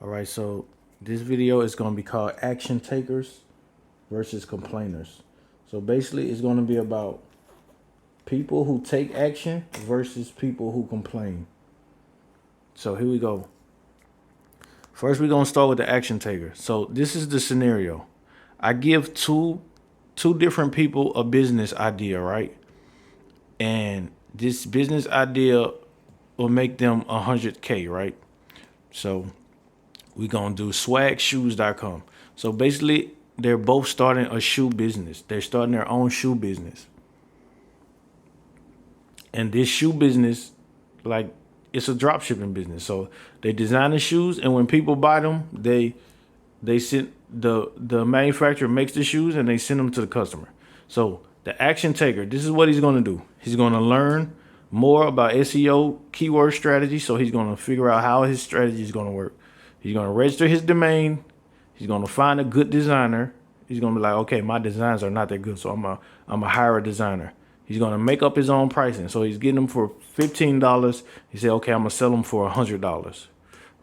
All right, so this video is going to be called Action Takers versus Complainers. So basically, it's going to be about people who take action versus people who complain. So here we go. First, we're going to start with the action taker. So this is the scenario. I give two different people a business idea, right? And this business idea will make them 100K, right? So we're going to do swagshoes.com. So basically, they're both starting a shoe business. They're starting their own shoe business. And this shoe business, like, it's a drop shipping business. So they design the shoes, and when people buy them, they send the manufacturer makes the shoes and they send them to the customer. So the action taker, this is what he's going to do. He's going to learn more about SEO keyword strategy. So he's going to figure out how his strategy is going to work. He's going to register his domain. He's going to find a good designer. He's going to be like, okay, my designs are not that good, so I'm a hire a designer. He's going to make up his own pricing. So he's getting them for $15. He said, okay, I'm going to sell them for $100,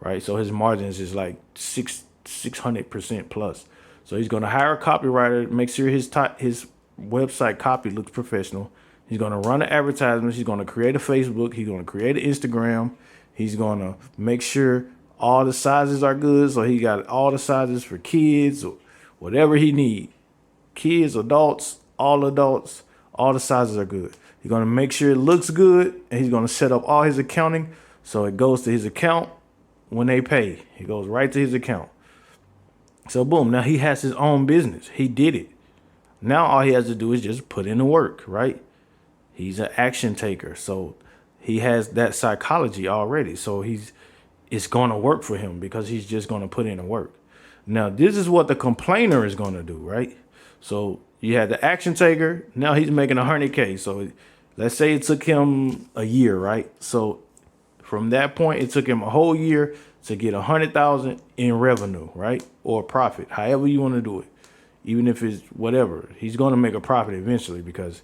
right? So his margins is like 600% plus. So he's going to hire a copywriter, make sure his website copy looks professional. He's going to run the advertisements. He's going to create a Facebook. He's going to create an Instagram. He's going to make sure all the sizes are good. So he got all the sizes for kids or whatever he need. Kids, adults, all the sizes are good. He's going to make sure it looks good, and he's going to set up all his accounting so it goes to his account when they pay. It goes right to his account. So boom, now he has his own business. He did it. Now all he has to do is just put in the work, right? He's an action taker. So he has that psychology already. So it's going to work for him because he's just going to put in the work. Now, this is what the complainer is going to do, right? So you had the action taker. Now he's making 100K. So let's say it took him a year, right? So from that point, it took him a whole year to get 100,000 in revenue, right? Or profit, however you want to do it. Even if it's whatever, he's going to make a profit eventually because,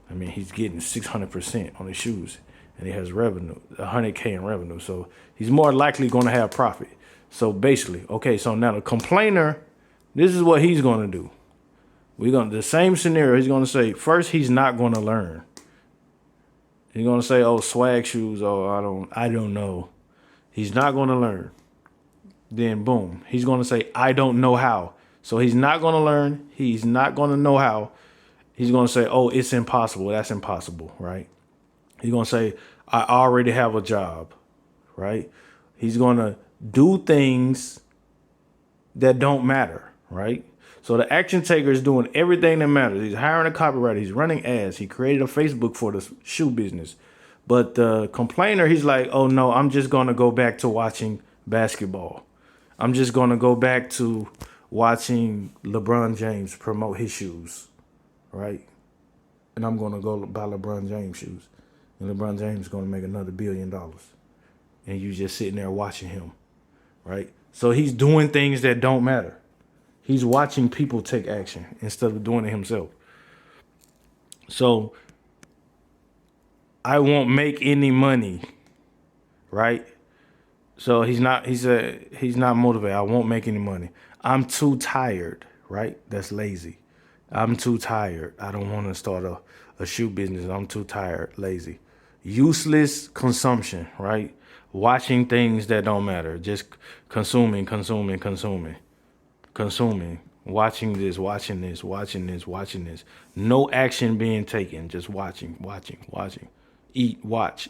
I mean, he's getting 600% on his shoes and he has revenue, 100K in revenue. So he's more likely going to have profit. So basically, okay, so now the complainer, this is what he's going to do. The same scenario, he's going to say, first, he's not going to learn. He's going to say, oh, swag shoes, oh, I don't know. He's not going to learn. Then boom, he's going to say, I don't know how. So he's not going to learn. He's not going to know how. He's going to say, oh, it's impossible. That's impossible, right? He's going to say, I already have a job, right? He's going to do things that don't matter, right? So the action taker is doing everything that matters. He's hiring a copywriter. He's running ads. He created a Facebook for the shoe business. But the complainer, he's like, oh, no, I'm just going to go back to watching basketball. I'm just going to go back to watching LeBron James promote his shoes, right? And I'm going to go buy LeBron James shoes. And LeBron James is going to make another $1 billion. And you just sitting there watching him, right? So he's doing things that don't matter. He's watching people take action instead of doing it himself. So I won't make any money, right? So he's not motivated. I won't make any money. I'm too tired, right? That's lazy. I'm too tired. I don't want to start a shoe business. I'm too tired, lazy. Useless consumption, right? Watching things that don't matter. Just consuming. Watching this. No action being taken. Just watching. Eat, watch.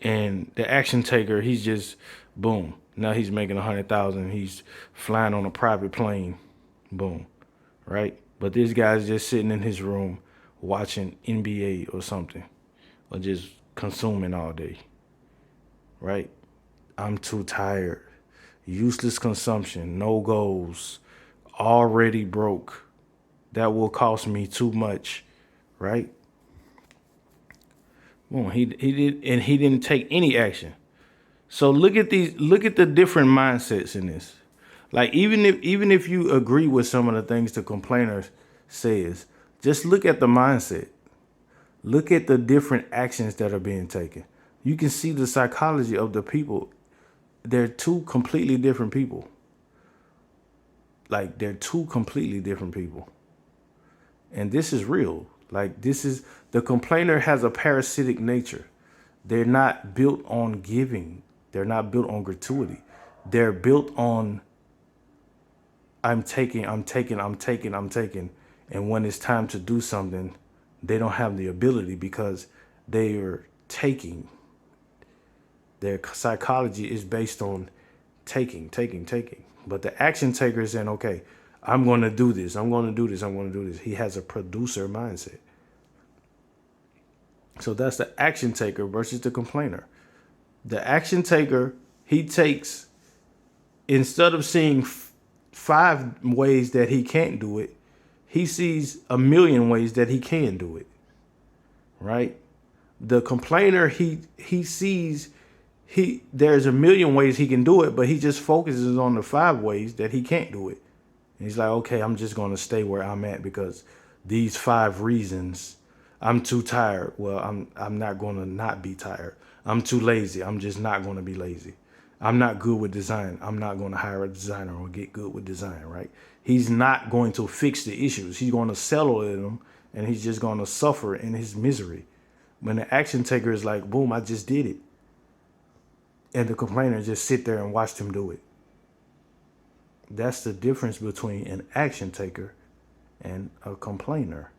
And the action taker, he's just, boom. Now he's making 100,000. He's flying on a private plane. Boom. Right? But this guy's just sitting in his room watching NBA or something. Or just consuming all day. Right? I'm too tired. Useless consumption. No goals. Already broke. That will cost me too much. Right? Boom. He didn't take any action. So look at the different mindsets in this. Like even if you agree with some of the things the complainer says, just look at the mindset. Look at the different actions that are being taken. You can see the psychology of the people they're two completely different people. Like they're two completely different people. And this is real. Like this is the complainer has a parasitic nature. They're not built on giving. They're not built on gratuity. They're built on I'm taking, I'm taking, I'm taking, I'm taking. And when it's time to do something, they don't have the ability because they are taking. Their psychology is based on taking, taking, taking. But the action taker is saying, okay, I'm going to do this. I'm going to do this. I'm going to do this. He has a producer mindset. So that's the action taker versus the complainer. The action taker, he takes, instead of seeing 5 ways that he can't do it, he sees 1,000,000 ways that he can do it. Right? The complainer, he sees there's 1,000,000 ways he can do it, but he just focuses on the 5 ways that he can't do it. And he's like, okay, I'm just going to stay where I'm at because these 5 reasons. I'm too tired. Well, I'm not going to not be tired. I'm too lazy. I'm just not going to be lazy. I'm not good with design. I'm not going to hire a designer or get good with design, right? He's not going to fix the issues. He's going to settle in them, and he's just going to suffer in his misery. When the action taker is like, boom, I just did it. And the complainer just sit there and watch him do it. That's the difference between an action taker and a complainer.